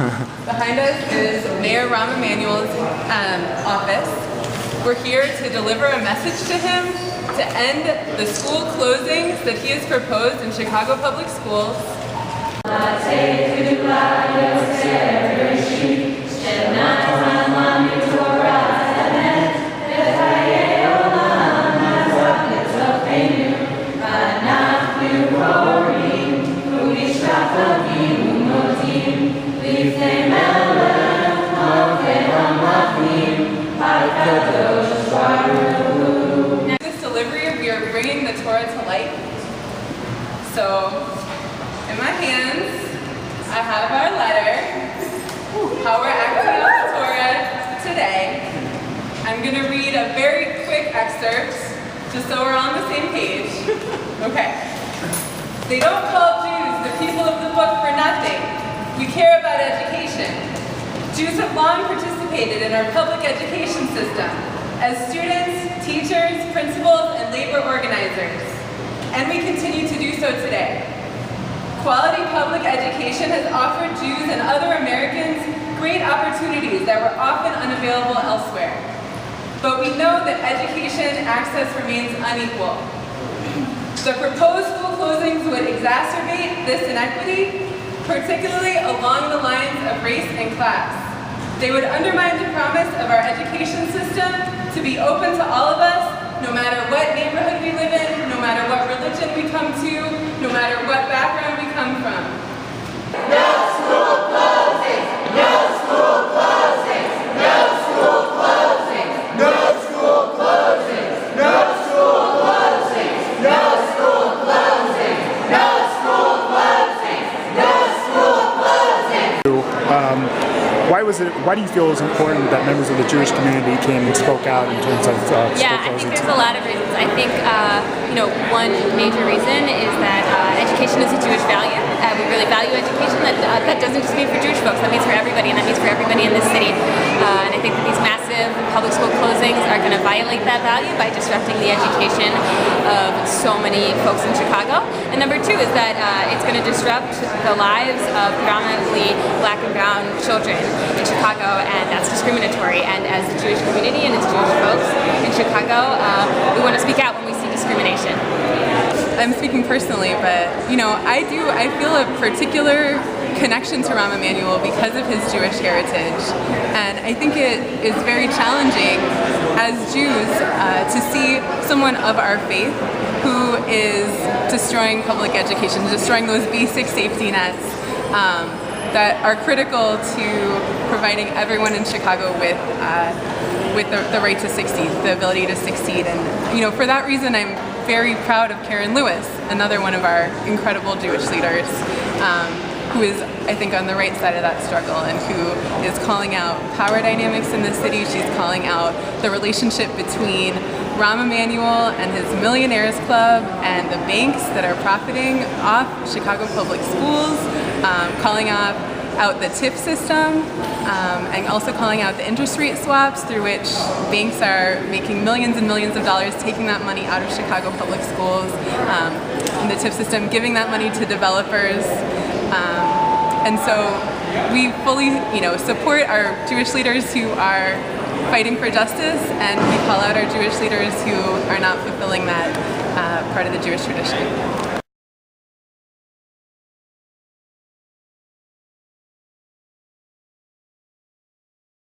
Behind us is Mayor Rahm Emanuel's office. We're here to deliver a message to him to end the school closings that he has proposed in Chicago Public Schools. This delivery, we are bringing the Torah to light. So, in my hands, I have our letter, how we're acting on the Torah today. I'm going to read a very quick excerpt, just so we're on the same page. Okay. They don't call Jews the people of the book for nothing. We care about education. Jews have long participated in our public education system as students, teachers, principals, and labor organizers. And we continue to do so today. Quality public education has offered Jews and other Americans great opportunities that were often unavailable elsewhere. But we know that education access remains unequal. The proposed school closings would exacerbate this inequity, particularly along the lines of race and class. They would undermine the promise of our education system to be open to all of us, no matter what neighborhood we live in, no matter what religion we come to, no matter what background we come from. No school closings! No school closings! No school closings! No school closings! No school closings! No school closings! No school closings! No school closings! Why do you feel it was important that members of the Jewish community came and spoke out in terms of school closings? Yeah, I think there's a lot of reasons. I think one major reason is that education is a Jewish value. We really value education. That doesn't just mean for Jewish folks. That means for everybody, and that means for everybody in this city. And I think that these massive public school closings are going to violate that value by disrupting the education of so many folks in Chicago. And number two is that it's going to disrupt the lives of predominantly black and brown children in Chicago, and that's discriminatory. And as the Jewish community and as Jewish folks in Chicago, we want to speak out when we see discrimination. I'm speaking personally, but I feel a particular connection to Rahm Emanuel because of his Jewish heritage, and I think it is very challenging as Jews to see someone of our faith who is destroying public education, destroying those basic safety nets that are critical to providing everyone in Chicago with the right to succeed, the ability to succeed. And for that reason, I'm very proud of Karen Lewis, another one of our incredible Jewish leaders, who is, I think, on the right side of that struggle and who is calling out power dynamics in the city. She's calling out the relationship between Rahm Emanuel and his Millionaires Club and the banks that are profiting off Chicago public schools, calling out the TIF system, and also calling out the interest rate swaps through which banks are making millions and millions of dollars, taking that money out of Chicago public schools, and the TIF system giving that money to developers. And so we fully, support our Jewish leaders who are fighting for justice, and we call out our Jewish leaders who are not fulfilling that part of the Jewish tradition.